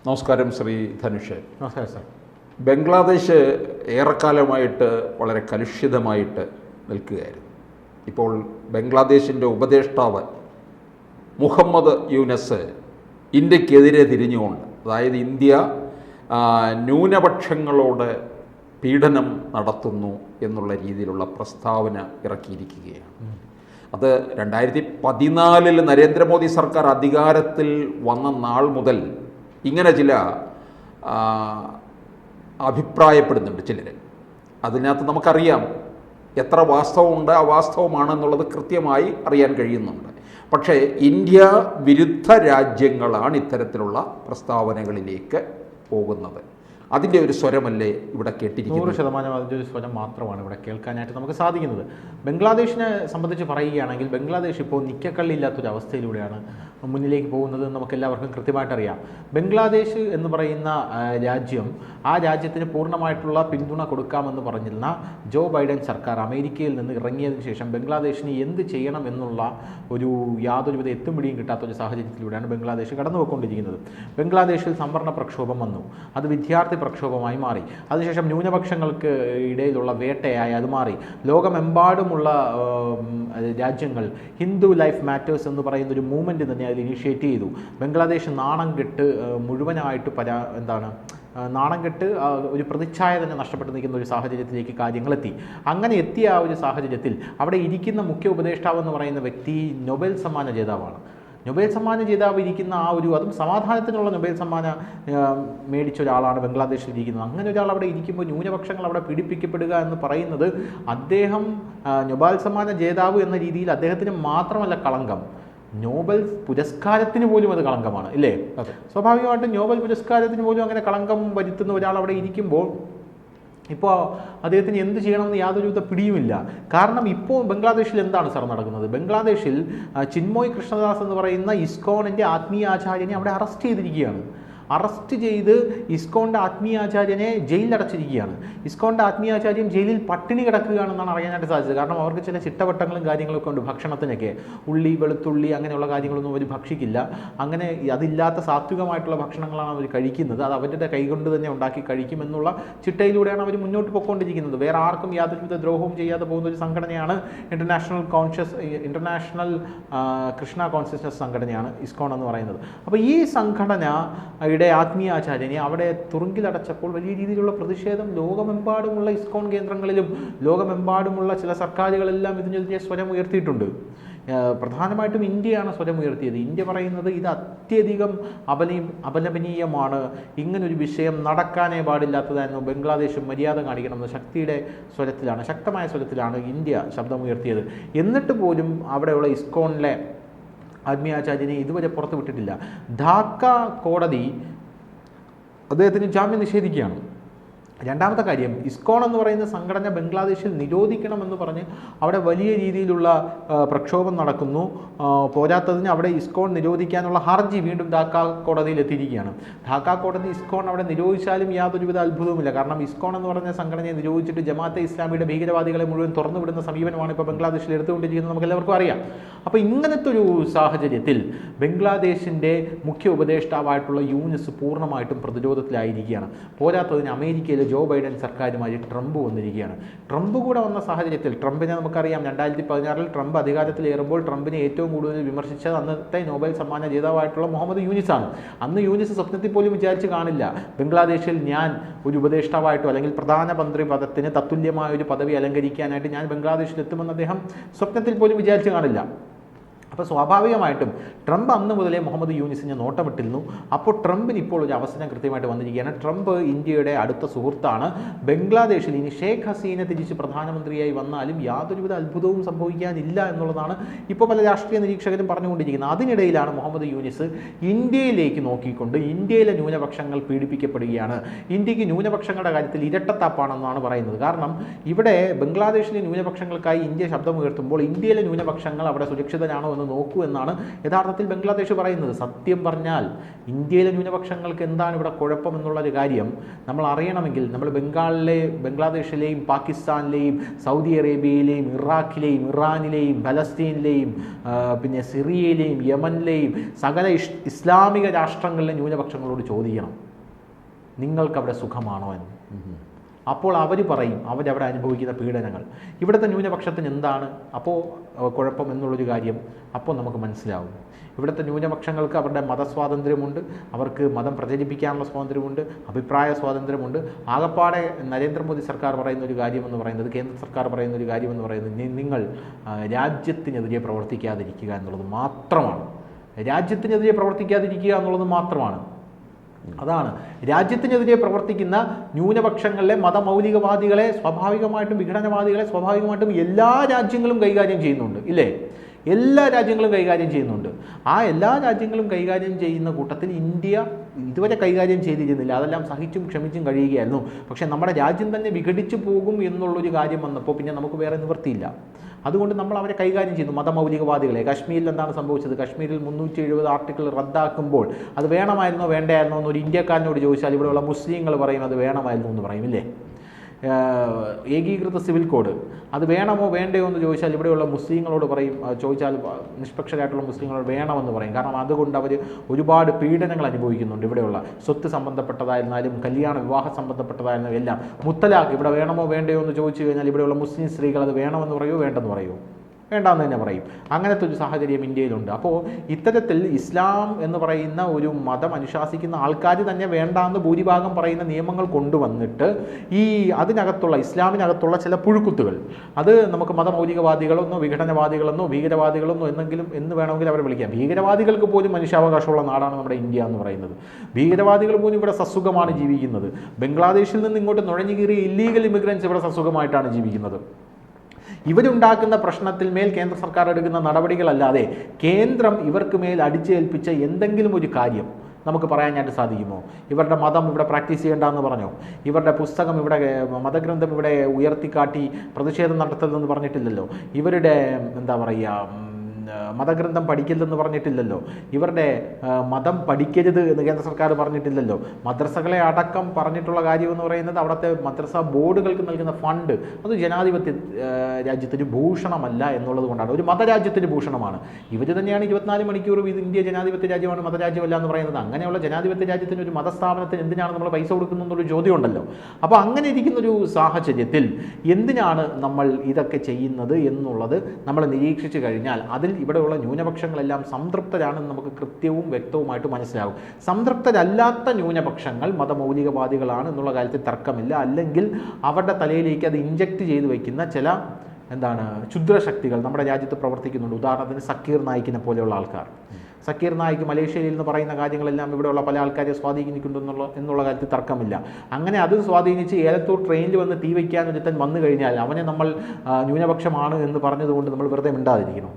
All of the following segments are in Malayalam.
നമസ്കാരം ശ്രീ ധനുഷ്. നമസ്കാരം സാർ. ബംഗ്ലാദേശ് ഏറെക്കാലമായിട്ട് വളരെ കലുഷിതമായിട്ട് നിൽക്കുകയായിരുന്നു. ഇപ്പോൾ ബംഗ്ലാദേശിൻ്റെ ഉപദേഷ്ടാവ് മുഹമ്മദ് യൂനസ് ഇന്ത്യക്കെതിരെ തിരിഞ്ഞുകൊണ്ട്, അതായത് ഇന്ത്യ ന്യൂനപക്ഷങ്ങളോട് പീഡനം നടത്തുന്നു എന്നുള്ള രീതിയിലുള്ള പ്രസ്താവന ഇറക്കിയിരിക്കുകയാണ്. അത് 2014 നരേന്ദ്രമോദി സർക്കാർ അധികാരത്തിൽ വന്ന നാൾ മുതൽ ഇങ്ങനെ ചില അഭിപ്രായപ്പെടുന്നുണ്ട് ചിലർ. അതിനകത്ത് നമുക്കറിയാം എത്ര വാസ്തവമുണ്ട്, അവാസ്തവമാണെന്നുള്ളത് കൃത്യമായി അറിയാൻ കഴിയുന്നുണ്ട്. പക്ഷേ ഇന്ത്യ വിരുദ്ധ രാജ്യങ്ങളാണ് ഇത്തരത്തിലുള്ള പ്രസ്താവനകളിലേക്ക് പോകുന്നത്. അതിൻ്റെ ഒരു സ്വരമല്ലേ ഇവിടെ കേട്ടിരിക്കുന്നത്? 100% അതിൻ്റെ ഒരു സ്വരം മാത്രമാണ് ഇവിടെ കേൾക്കാനായിട്ട് നമുക്ക് സാധിക്കുന്നത്. ബംഗ്ലാദേശിനെ സംബന്ധിച്ച് പറയുകയാണെങ്കിൽ ബംഗ്ലാദേശ് ഇപ്പോൾ നിക്കക്കള്ളില്ലാത്തൊരവസ്ഥയിലൂടെയാണ് മുന്നിലേക്ക് പോകുന്നത് നമുക്ക് എല്ലാവർക്കും കൃത്യമായിട്ടറിയാം. ബംഗ്ലാദേശ് എന്ന് പറയുന്ന രാജ്യം, ആ രാജ്യത്തിന് പൂർണ്ണമായിട്ടുള്ള പിന്തുണ കൊടുക്കാമെന്ന് പറഞ്ഞിരുന്ന ജോ ബൈഡൻ സർക്കാർ അമേരിക്കയിൽ നിന്ന് ഇറങ്ങിയതിന് ശേഷം ബംഗ്ലാദേശിന് എന്ത് ചെയ്യണം എന്നുള്ള ഒരു യാതൊരുവിധ എത്തും പിടിയും കിട്ടാത്തൊരു സാഹചര്യത്തിലൂടെയാണ് ബംഗ്ലാദേശ് കടന്നുപോയിക്കൊണ്ടിരിക്കുന്നത്. ബംഗ്ലാദേശിൽ സംവരണ പ്രക്ഷോഭം വന്നു, അത് വിദ്യാർത്ഥി പ്രക്ഷോഭമായി മാറി. അതിനുശേഷം ന്യൂനപക്ഷങ്ങൾക്ക് ഇടയിലുള്ള വേട്ടയായി അത് മാറി. ലോകമെമ്പാടുമുള്ള രാജ്യങ്ങൾ ഹിന്ദു ലൈഫ് മാറ്റേഴ്സ് എന്ന് പറയുന്ന ഒരു മൂവ്മെൻറ്റ് തന്നെ അതിൽ ഇനിഷ്യേറ്റ് ചെയ്തു. ബംഗ്ലാദേശ് നാണം കെട്ട് മുഴുവനായിട്ട് നാണം കെട്ട് ഒരു പ്രതിച്ഛായ തന്നെ നഷ്ടപ്പെട്ടു നിൽക്കുന്ന ഒരു സാഹചര്യത്തിലേക്ക് കാര്യങ്ങളെത്തി. അങ്ങനെ എത്തിയ ആ ഒരു സാഹചര്യത്തിൽ അവിടെ ഇരിക്കുന്ന മുഖ്യ ഉപദേഷ്ടാവ് എന്ന് പറയുന്ന വ്യക്തി നൊബേൽ സമ്മാന ജേതാവാണ്. നൊബേൽ സമ്മാന ജേതാവ് ഇരിക്കുന്ന അതും സമാധാനത്തിനുള്ള നൊബേൽ സമ്മാന മേടിച്ച ഒരാളാണ് ബംഗ്ലാദേശിൽ ഇരിക്കുന്നത്. അങ്ങനെ ഒരാൾ അവിടെ ഇരിക്കുമ്പോൾ ന്യൂനപക്ഷങ്ങൾ അവിടെ പീഡിപ്പിക്കപ്പെടുക എന്ന് പറയുന്നത് അദ്ദേഹം നൊബേൽ സമ്മാന ജേതാവ് എന്ന രീതിയിൽ അദ്ദേഹത്തിന് മാത്രമല്ല കളങ്കം, നോബൽ പുരസ്കാരത്തിന് പോലും അത് കളങ്കമാണ്, ഇല്ലേ? സ്വാഭാവികമായിട്ടും നോബൽ പുരസ്കാരത്തിന് പോലും അങ്ങനെ കളങ്കം വരുത്തുന്ന ഒരാൾ അവിടെ ഇരിക്കുമ്പോൾ ഇപ്പോൾ അദ്ദേഹത്തിന് എന്ത് ചെയ്യണമെന്ന് യാതൊരുവിധ പിടിയുമില്ല. കാരണം ഇപ്പോൾ ബംഗ്ലാദേശിൽ എന്താണ് സാർ നടക്കുന്നത്? ബംഗ്ലാദേശിൽ ചിന്മോയ് കൃഷ്ണദാസ് എന്ന് പറയുന്ന ഇസ്കോണിൻ്റെ ആത്മീയാചാര്യനെ അവിടെ അറസ്റ്റ് ചെയ്തിരിക്കുകയാണ്. അറസ്റ്റ് ചെയ്ത് ഇസ്കോണിൻ്റെ ആത്മീയാചാര്യനെ ജയിലിലടച്ചിരിക്കുകയാണ്. ഇസ്കോണിൻ്റെ ആത്മീയാചാര്യൻ ജയിലിൽ പട്ടിണി കിടക്കുകയാണെന്നാണ് അറിയാനായിട്ട് സാധിച്ചത്. കാരണം അവർക്ക് ചില ചിട്ടവട്ടങ്ങളും കാര്യങ്ങളൊക്കെ ഉണ്ട് ഭക്ഷണത്തിനൊക്കെ. ഉള്ളി, വെളുത്തുള്ളി അങ്ങനെയുള്ള കാര്യങ്ങളൊന്നും അവർ ഭക്ഷിക്കില്ല. അങ്ങനെ അതില്ലാത്ത സാത്വികമായിട്ടുള്ള ഭക്ഷണങ്ങളാണ് അവർ കഴിക്കുന്നത്. അത് അവരുടെ കൈകൊണ്ട് തന്നെ ഉണ്ടാക്കി കഴിക്കുമെന്നുള്ള ചിട്ടയിലൂടെയാണ് അവർ മുന്നോട്ട് പോയിക്കൊണ്ടിരിക്കുന്നത്. വേറെ ആർക്കും യാതൊരുവിധ ദ്രോഹവും ചെയ്യാതെ പോകുന്ന ഒരു സംഘടനയാണ് ഇൻ്റർനാഷണൽ കൃഷ്ണ കോൺഷ്യസ്നസ് സംഘടനയാണ് ഇസ്കോൺ എന്ന് പറയുന്നത്. അപ്പോൾ ഈ സംഘടന ആത്മീയാചാര്യനെ അവിടെ തുറുങ്കിലടച്ചപ്പോൾ വലിയ രീതിയിലുള്ള പ്രതിഷേധം ലോകമെമ്പാടുമുള്ള ഇസ്കോൺ കേന്ദ്രങ്ങളിലും ലോകമെമ്പാടുമുള്ള ചില സർക്കാരുകളെല്ലാം ഇതിനെതിരെ സ്വരം ഉയർത്തിയിട്ടുണ്ട്. പ്രധാനമായിട്ടും ഇന്ത്യയാണ് സ്വരം ഉയർത്തിയത്. ഇന്ത്യ പറയുന്നത് ഇത് അത്യധികം അപലപനീയമാണ്, ഇങ്ങനൊരു വിഷയം നടക്കാനേ പാടില്ലാത്തതായിരുന്നു, ബംഗ്ലാദേശ് മര്യാദ കാണിക്കണമെന്ന് ശക്തമായ സ്വരത്തിലാണ് ഇന്ത്യ ശബ്ദമുയർത്തിയത്. എന്നിട്ട് പോലും അവിടെയുള്ള ഇസ്കോണിലെ ആത്മീയാചാര്യനെ ഇതുവരെ പുറത്തു വിട്ടിട്ടില്ല. ധാക്ക കോടതി അദ്ദേഹത്തിന് ജാമ്യം നിഷേധിക്കുകയാണ്. രണ്ടാമത്തെ കാര്യം, ഇസ്കോൺ എന്ന് പറയുന്ന സംഘടന ബംഗ്ലാദേശിൽ നിരോധിക്കണമെന്ന് പറഞ്ഞ് അവിടെ വലിയ രീതിയിലുള്ള പ്രക്ഷോഭം നടക്കുന്നു. പോരാത്തതിന് അവിടെ ഇസ്കോൺ നിരോധിക്കാനുള്ള ഹർജി വീണ്ടും ധാക്ക കോടതിയിൽ എത്തിയിരിക്കുകയാണ്. ധാക്ക കോടതി ഇസ്കോൺ അവിടെ നിരോധിച്ചാലും യാതൊരുവിധ അത്ഭുതവുമില്ല. കാരണം ഇസ്കോൺ എന്ന് പറഞ്ഞ സംഘടനയെ നിരോധിച്ചിട്ട് ജമാഅത്തെ ഇസ്ലാമിയുടെ ഭീകരവാദികളെ മുഴുവൻ തുറന്നുവിടുന്ന സമീപനമാണ് ഇപ്പോൾ ബംഗ്ലാദേശിൽ എടുത്തുകൊണ്ടിരിക്കുന്നത്, നമുക്ക് എല്ലാവർക്കും അറിയാം. അപ്പോൾ ഇങ്ങനത്തെ ഒരു സാഹചര്യത്തിൽ ബംഗ്ലാദേശിൻ്റെ മുഖ്യ ഉപദേഷ്ടാവായിട്ടുള്ള യൂനിസ് പൂർണ്ണമായിട്ടും പ്രതിരോധത്തിലായിരിക്കുകയാണ്. പോരാത്തതിന് അമേരിക്കയിലെ ജോ ബൈഡൻ സർക്കാരുമായി ട്രംപ് വന്നിരിക്കുകയാണ്. ട്രംപ് കൂടെ വന്ന സാഹചര്യത്തിൽ ട്രംപിനെ നമുക്കറിയാം 2016 ട്രംപ് അധികാരത്തിലേറുമ്പോൾ ട്രംപിനെ ഏറ്റവും കൂടുതൽ വിമർശിച്ചത് അന്നത്തെ നോബൽ സമ്മാന ജേതാവായിട്ടുള്ള മുഹമ്മദ് യൂനിസാണ്. അന്ന് യൂനിസ് സ്വപ്നത്തിൽ പോലും വിചാരിച്ച് കാണില്ല ബംഗ്ലാദേശിൽ ഞാൻ ഒരു ഉപദേഷ്ടാവായിട്ടോ അല്ലെങ്കിൽ പ്രധാനമന്ത്രി പദത്തിന് തത്തുല്യമായ ഒരു പദവി അലങ്കരിക്കാനായിട്ട് ഞാൻ ബംഗ്ലാദേശിൽ എത്തുമെന്ന് അദ്ദേഹം സ്വപ്നത്തിൽ പോലും വിചാരിച്ച് കാണില്ല. അപ്പോൾ സ്വാഭാവികമായിട്ടും ട്രംപ് അന്ന് മുതലേ മുഹമ്മദ് യൂനിസിനെ നോട്ടമിട്ടിരുന്നു. അപ്പോൾ ട്രംപിന് ഇപ്പോൾ ഒരു അവസരം കൃത്യമായിട്ട് വന്നിരിക്കുകയാണ്. ട്രംപ് ഇന്ത്യയുടെ അടുത്ത സുഹൃത്താണ്. ബംഗ്ലാദേശിൽ ഇനി ഷേഖ് ഹസീന തിരിച്ച് പ്രധാനമന്ത്രിയായി വന്നാലും യാതൊരുവിധ അത്ഭുതവും സംഭവിക്കാനില്ല എന്നുള്ളതാണ് ഇപ്പോൾ പല രാഷ്ട്രീയ നിരീക്ഷകരും പറഞ്ഞുകൊണ്ടിരിക്കുന്നത്. അതിനിടയിലാണ് മുഹമ്മദ് യൂനിസ് ഇന്ത്യയിലേക്ക് നോക്കിക്കൊണ്ട് ഇന്ത്യയിലെ ന്യൂനപക്ഷങ്ങൾ പീഡിപ്പിക്കപ്പെടുകയാണ്, ഇന്ത്യക്ക് ന്യൂനപക്ഷങ്ങളുടെ കാര്യത്തിൽ ഇരട്ടത്താപ്പാണെന്നാണ് പറയുന്നത്. കാരണം ഇവിടെ ബംഗ്ലാദേശിലെ ന്യൂനപക്ഷങ്ങൾക്കായി ഇന്ത്യ ശബ്ദമുയർത്തുമ്പോൾ ഇന്ത്യയിലെ ന്യൂനപക്ഷങ്ങൾ അവിടെ സുരക്ഷിതരാണോ എന്ന് നിങ്ങൾ നോക്കൂ എന്നാണ് യഥാർത്ഥത്തിൽ ബംഗ്ലാദേശ് പറയുന്നത്. സത്യം പറഞ്ഞാൽ ഇന്ത്യയിലെ ന്യൂനപക്ഷങ്ങൾക്ക് എന്താണ് ഇവിടെ കുഴപ്പം എന്നുള്ളൊരു കാര്യം നമ്മൾ അറിയണമെങ്കിൽ നമ്മൾ ബംഗ്ലാദേശിലെയും പാകിസ്ഥാനിലെയും സൗദി അറേബ്യയിലെയും ഇറാഖിലെയും ഇറാനിലെയും ഫലസ്തീനിലെയും പിന്നെ സിറിയയിലെയും യമനിലെയും സകല ഇസ്ലാമിക രാഷ്ട്രങ്ങളിലെ ന്യൂനപക്ഷങ്ങളോട് ചോദിക്കണം, നിങ്ങൾക്കവിടെ സുഖമാണോ എന്ന്. അപ്പോൾ അവർ പറയും അവരവിടെ അനുഭവിക്കുന്ന പീഡനങ്ങൾ. ഇവിടുത്തെ ന്യൂനപക്ഷത്തിന് എന്താണ് അപ്പോൾ കുഴപ്പം എന്നുള്ളൊരു കാര്യം അപ്പോൾ നമുക്ക് മനസ്സിലാവും. ഇവിടുത്തെ ന്യൂനപക്ഷങ്ങൾക്ക് അവരുടെ മതസ്വാതന്ത്ര്യമുണ്ട്, അവർക്ക് മതം പ്രചരിപ്പിക്കാനുള്ള സ്വാതന്ത്ര്യമുണ്ട്, അഭിപ്രായ സ്വാതന്ത്ര്യമുണ്ട്. ആകപ്പാടെ നരേന്ദ്രമോദി സർക്കാർ പറയുന്ന ഒരു കാര്യമെന്ന് പറയുന്നത്, കേന്ദ്ര സർക്കാർ പറയുന്ന ഒരു കാര്യമെന്ന് പറയുന്നത്, നിങ്ങൾ രാജ്യത്തിനെതിരെ പ്രവർത്തിക്കാതിരിക്കുക എന്നുള്ളത് മാത്രമാണ്. രാജ്യത്തിനെതിരെ പ്രവർത്തിക്കാതിരിക്കുക എന്നുള്ളത് മാത്രമാണ്. അതാണ് രാജ്യത്തിനെതിരെ പ്രവർത്തിക്കുന്ന ന്യൂനപക്ഷങ്ങളിലെ മതമൗലികവാദികളെ സ്വാഭാവികമായിട്ടും വിഘടനവാദികളെ സ്വാഭാവികമായിട്ടും എല്ലാ രാജ്യങ്ങളും കൈകാര്യം ചെയ്യുന്നുണ്ട്, ഇല്ലേ? എല്ലാ രാജ്യങ്ങളും കൈകാര്യം ചെയ്യുന്നുണ്ട്. ആ എല്ലാ രാജ്യങ്ങളും കൈകാര്യം ചെയ്യുന്ന കൂട്ടത്തിൽ ഇന്ത്യ ഇതുവരെ കൈകാര്യം ചെയ്തിരുന്നില്ല. അതെല്ലാം സഹിച്ചും ക്ഷമിച്ചും കഴിയുകയായിരുന്നു. പക്ഷേ നമ്മുടെ രാജ്യം തന്നെ വിഘടിച്ചു പോകും എന്നുള്ളൊരു കാര്യം വന്നപ്പോൾ പിന്നെ നമുക്ക് വേറെ നിവൃത്തിയില്ല. അതുകൊണ്ട് നമ്മൾ അവരെ കൈകാര്യം ചെയ്യുന്നു, മതമൗലികവാദികളെ. കാശ്മീരിൽ എന്താണ് സംഭവിച്ചത്? കാശ്മീരിൽ 370 ആർട്ടിക്കിൾ റദ്ദാക്കുമ്പോൾ അത് വേണമായിരുന്നോ വേണ്ടായിരുന്നോ എന്നൊരു ഇന്ത്യക്കാരനോട് ചോദിച്ചാൽ ഇവിടെയുള്ള മുസ്ലിങ്ങൾ പറയും അത് വേണമായിരുന്നു എന്ന് പറയും, ഇല്ലേ? ഏകീകൃത സിവിൽ കോഡ് അത് വേണമോ വേണ്ടയോ എന്ന് ചോദിച്ചാൽ ഇവിടെയുള്ള മുസ്ലിങ്ങളോട് പറയും, ചോദിച്ചാൽ നിഷ്പക്ഷരായിട്ടുള്ള മുസ്ലിങ്ങളോട് വേണമെന്ന് പറയും. കാരണം അതുകൊണ്ട് അവർ ഒരുപാട് പീഡനങ്ങൾ അനുഭവിക്കുന്നുണ്ട്. ഇവിടെയുള്ള സ്വത്ത് സംബന്ധപ്പെട്ടതായിരുന്നാലും കല്യാണ വിവാഹ സംബന്ധപ്പെട്ടതായിരുന്നാലും എല്ലാം. മുത്തലാഖ് ഇവിടെ വേണമോ വേണ്ടയോ എന്ന് ചോദിച്ചു കഴിഞ്ഞാൽ ഇവിടെയുള്ള മുസ്ലിം സ്ത്രീകൾ അത് വേണമെന്ന് പറയുമോ വേണ്ടെന്ന് പറയുമോ? വേണ്ടാന്ന് തന്നെ പറയും. അങ്ങനത്തെ ഒരു സാഹചര്യം ഇന്ത്യയിലുണ്ട്. അപ്പോൾ ഇത്തരത്തിൽ ഇസ്ലാം എന്ന് പറയുന്ന ഒരു മതം അനുശാസിക്കുന്ന ആൾക്കാർ തന്നെ വേണ്ടാന്ന് ഭൂരിഭാഗം പറയുന്ന നിയമങ്ങൾ കൊണ്ടുവന്നിട്ട് അതിനകത്തുള്ള ഇസ്ലാമിനകത്തുള്ള ചില പുഴുക്കുത്തുകൾ, അത് നമുക്ക് മതമൗലികവാദികളെന്നോ വിഘടനവാദികളെന്നോ ഭീകരവാദികളെന്നോ എന്ന് വേണമെങ്കിൽ അവരെ വിളിക്കാം. ഭീകരവാദികൾക്ക് പോലും മനുഷ്യാവകാശമുള്ള നാടാണ് നമ്മുടെ ഇന്ത്യ എന്ന് പറയുന്നത്. ഭീകരവാദികൾ പോലും ഇവിടെ സസുഖമാണ് ജീവിക്കുന്നത്. ബംഗ്ലാദേശിൽ നിന്ന് ഇങ്ങോട്ട് നുഴഞ്ഞു കയറിയ ഇല്ലീഗൽ ഇമിഗ്രൻസ് ഇവിടെ സസുഖമായിട്ടാണ് ജീവിക്കുന്നത്. ഇവരുണ്ടാക്കുന്ന പ്രശ്നത്തിൽ മേൽ കേന്ദ്ര സർക്കാർ എടുക്കുന്ന നടപടികളല്ലാതെ കേന്ദ്രം ഇവർക്ക് മേൽ അടിച്ചേൽപ്പിച്ച എന്തെങ്കിലും ഒരു കാര്യം നമുക്ക് പറയാനായിട്ട് സാധിക്കുമോ? ഇവരുടെ മതം ഇവിടെ പ്രാക്ടീസ് ചെയ്യേണ്ടെന്ന് പറഞ്ഞോ? ഇവരുടെ പുസ്തകം ഇവിടെ, മതഗ്രന്ഥം ഇവിടെ ഉയർത്തിക്കാട്ടി പ്രതിഷേധം നടത്തരുതെന്ന് പറഞ്ഞിട്ടില്ലല്ലോ. ഇവരുടെ എന്താ പറയുക, മതഗ്രന്ഥം പഠിക്കരുതെന്ന് പറഞ്ഞിട്ടില്ലല്ലോ. ഇവരുടെ മതം പഠിക്കരുത് എന്ന് കേന്ദ്ര സർക്കാർ പറഞ്ഞിട്ടില്ലല്ലോ. മദ്രസകളെ അടക്കം പറഞ്ഞിട്ടുള്ള കാര്യം എന്ന് പറയുന്നത് അവിടുത്തെ മദ്രസ ബോർഡുകൾക്ക് നൽകുന്ന ഫണ്ട് അത് ജനാധിപത്യ രാജ്യത്തിന് ഭൂഷണമല്ല എന്നുള്ളത് കൊണ്ടാണ്. ഒരു മതരാജ്യത്തിന് ഭൂഷണമാണ്. ഇവർ തന്നെയാണ് 24 മണിക്കൂറും ഇത് ഇന്ത്യ ജനാധിപത്യ രാജ്യമാണ് മതരാജ്യമല്ല എന്ന് പറയുന്നത്. അങ്ങനെയുള്ള ജനാധിപത്യ രാജ്യത്തിന് ഒരു മതസ്ഥാപനത്തിന് എന്തിനാണ് നമ്മൾ പൈസ കൊടുക്കുന്നത് എന്നൊരു ചോദ്യം ഉണ്ടല്ലോ. അപ്പോൾ അങ്ങനെ ഇരിക്കുന്നൊരു സാഹചര്യത്തിൽ എന്തിനാണ് നമ്മൾ ഇതൊക്കെ ചെയ്യുന്നത് എന്നുള്ളത് നമ്മൾ നിരീക്ഷിച്ചു കഴിഞ്ഞാൽ അതിൽ ഇവിടെയുള്ള ന്യൂനപക്ഷങ്ങളെല്ലാം സംതൃപ്തരാണെന്ന് നമുക്ക് കൃത്യവും വ്യക്തവുമായിട്ട് മനസ്സിലാകും. സംതൃപ്തരല്ലാത്ത ന്യൂനപക്ഷങ്ങൾ മതമൗലികവാദികളാണ് എന്നുള്ള കാര്യത്തിൽ തർക്കമില്ല. അല്ലെങ്കിൽ അവരുടെ തലയിലേക്ക് അത് ഇഞ്ചക്ട് ചെയ്ത് വയ്ക്കുന്ന ചില ക്ഷുദ്രശക്തികൾ നമ്മുടെ രാജ്യത്ത് പ്രവർത്തിക്കുന്നുണ്ട്. ഉദാഹരണത്തിന് സക്കീർ നായിക്കിനെ പോലെയുള്ള ആൾക്കാർ. സക്കീർ നായിക്ക് മലേഷ്യയിൽ നിന്ന് പറയുന്ന കാര്യങ്ങളെല്ലാം ഇവിടെയുള്ള പല ആൾക്കാരെ സ്വാധീനിക്കുന്നുണ്ടെന്നുള്ള കാര്യത്തിൽ തർക്കമില്ല. അങ്ങനെ അത് സ്വാധീനിച്ച് ഏലത്തൂർ ട്രെയിനിൽ വന്ന് തീ വയ്ക്കാൻ ഒരുത്തൻ വന്നു കഴിഞ്ഞാൽ അവനെ നമ്മൾ ന്യൂനപക്ഷമാണ് എന്ന് പറഞ്ഞതുകൊണ്ട് നമ്മൾ വെറുതെ മിണ്ടാതിരിക്കണം.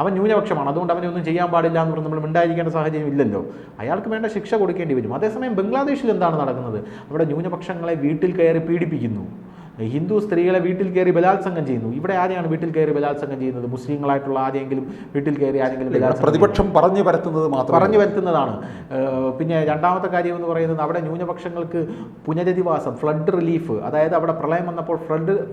അവൻ ന്യൂനപക്ഷമാണ്, അതുകൊണ്ട് അവനെ ഒന്നും ചെയ്യാൻ പാടില്ല എന്ന് പറഞ്ഞ് നമ്മൾ മിണ്ടായിരിക്കേണ്ട സാഹചര്യം ഇല്ലല്ലോ. അയാൾക്ക് വേണ്ട ശിക്ഷ കൊടുക്കേണ്ടി വരും. അതേസമയം ബംഗ്ലാദേശിൽ എന്താണ് നടക്കുന്നത്? അവിടെ ന്യൂനപക്ഷങ്ങളെ വീട്ടിൽ കയറി പീഡിപ്പിക്കുന്നു. ഹിന്ദു സ്ത്രീകളെ വീട്ടിൽ കയറി ബലാത്സംഗം ചെയ്യുന്നു. ഇവിടെ ആരെയാണ് വീട്ടിൽ കയറി ബലാത്സംഗം ചെയ്യുന്നത്? മുസ്ലിങ്ങളായിട്ടുള്ള ആരെങ്കിലും വീട്ടിൽ കയറി ആരെങ്കിലും പ്രതിപക്ഷം പറഞ്ഞു വരുത്തുന്നതാണ്. പിന്നെ രണ്ടാമത്തെ കാര്യം എന്ന് പറയുന്നത് അവിടെ ന്യൂനപക്ഷങ്ങൾക്ക് പുനരധിവാസം, ഫ്ലഡ് റിലീഫ്, അതായത് അവിടെ പ്രളയം വന്നപ്പോൾ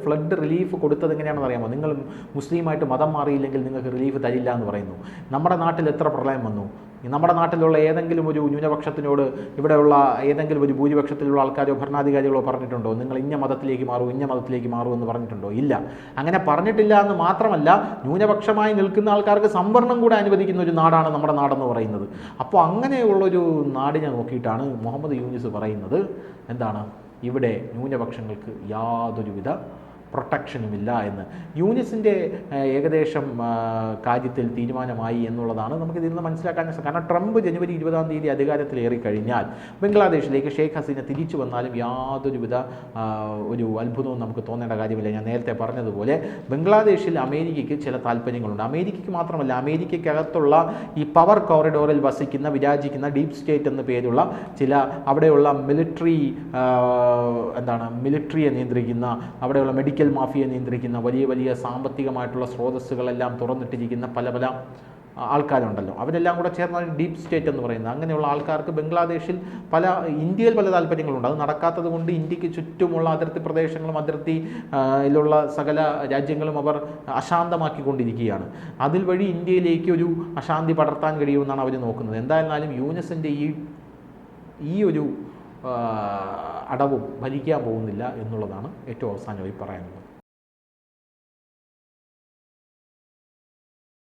ഫ്ലഡ് റിലീഫ് കൊടുത്തത് എങ്ങനെയാണെന്ന് അറിയാമോ? നിങ്ങൾ മുസ്ലിമായിട്ട് മതം മാറിയില്ലെങ്കിൽ നിങ്ങൾക്ക് റിലീഫ് തരില്ല എന്ന് പറയുന്നു. നമ്മുടെ നാട്ടിൽ എത്ര പ്രളയം വന്നു? നമ്മുടെ നാട്ടിലുള്ള ഏതെങ്കിലും ഒരു ന്യൂനപക്ഷത്തിനോട് ഇവിടെയുള്ള ഏതെങ്കിലും ഒരു ഭൂരിപക്ഷത്തിലുള്ള ആൾക്കാരോ ഭരണാധികാരികളോ പറഞ്ഞിട്ടുണ്ടോ നിങ്ങൾ ഇന്ന മതത്തിലേക്ക് മാറൂ എന്ന് പറഞ്ഞിട്ടുണ്ടോ? ഇല്ല. അങ്ങനെ പറഞ്ഞിട്ടില്ല എന്ന് മാത്രമല്ല, ന്യൂനപക്ഷമായി നിൽക്കുന്ന ആൾക്കാർക്ക് സംവരണം കൂടെ അനുവദിക്കുന്ന ഒരു നാടാണ് നമ്മുടെ നാടെന്ന് പറയുന്നത്. അപ്പോൾ അങ്ങനെയുള്ളൊരു നാടിനെ നോക്കിയിട്ടാണ് മുഹമ്മദ് യൂനിസ് പറയുന്നത് എന്താണ്, ഇവിടെ ന്യൂനപക്ഷങ്ങൾക്ക് യാതൊരുവിധ പ്രൊട്ടക്ഷനുമില്ല എന്ന്. യൂനിസിൻ്റെ ഏകദേശം കാര്യത്തിൽ തീരുമാനമായി എന്നുള്ളതാണ് നമുക്കിതിൽ നിന്ന് മനസ്സിലാക്കാൻ. കാരണം ട്രംപ് ജനുവരി 20 അധികാരത്തിലേറി കഴിഞ്ഞാൽ ബംഗ്ലാദേശിലേക്ക് ഷെയ്ഖ് ഹസീന തിരിച്ചു വന്നാലും യാതൊരുവിധ ഒരു അത്ഭുതവും നമുക്ക് തോന്നേണ്ട കാര്യമില്ല. ഞാൻ നേരത്തെ പറഞ്ഞതുപോലെ ബംഗ്ലാദേശിൽ അമേരിക്കയ്ക്ക് ചില താല്പര്യങ്ങളുണ്ട്. അമേരിക്കയ്ക്ക് മാത്രമല്ല, അമേരിക്കയ്ക്കകത്തുള്ള ഈ പവർ കോറിഡോറിൽ വിരാജിക്കുന്ന ഡീപ് സ്റ്റേറ്റ് എന്ന പേരുള്ള ചില അവിടെയുള്ള മിലിറ്ററിയെ നിയന്ത്രിക്കുന്ന, അവിടെയുള്ള മെഡിക്കൽ മാഫിയെ നിയന്ത്രിക്കുന്ന, വലിയ വലിയ സാമ്പത്തികമായിട്ടുള്ള സ്രോതസ്സുകളെല്ലാം തുറന്നിട്ടിരിക്കുന്ന പല ആൾക്കാരുണ്ടല്ലോ, അവരെല്ലാം കൂടെ ചേർന്നാണ് ഡീപ്പ് സ്റ്റേറ്റ് എന്ന് പറയുന്നത്. അങ്ങനെയുള്ള ആൾക്കാർക്ക് ബംഗ്ലാദേശിൽ ഇന്ത്യയിൽ പല താല്പര്യങ്ങളുണ്ട്. അത് നടക്കാത്തത് കൊണ്ട് ഇന്ത്യക്ക് ചുറ്റുമുള്ള അതിർത്തി പ്രദേശങ്ങളും അതിർത്തിയിലുള്ള സകല രാജ്യങ്ങളും അവർ അശാന്തമാക്കിക്കൊണ്ടിരിക്കുകയാണ്. അതിൽ വഴി ഇന്ത്യയിലേക്ക് ഒരു അശാന്തി പടർത്താൻ കഴിയുമെന്നാണ് അവർ നോക്കുന്നത്. എന്തായിരുന്നാലും യൂനിസിൻ്റെ ഈ ഒരു അടവും ഭരിക്കാൻ പോകുന്നില്ല എന്നുള്ളതാണ് ഏറ്റവും അവസാനമായി പറയാനുള്ളത്.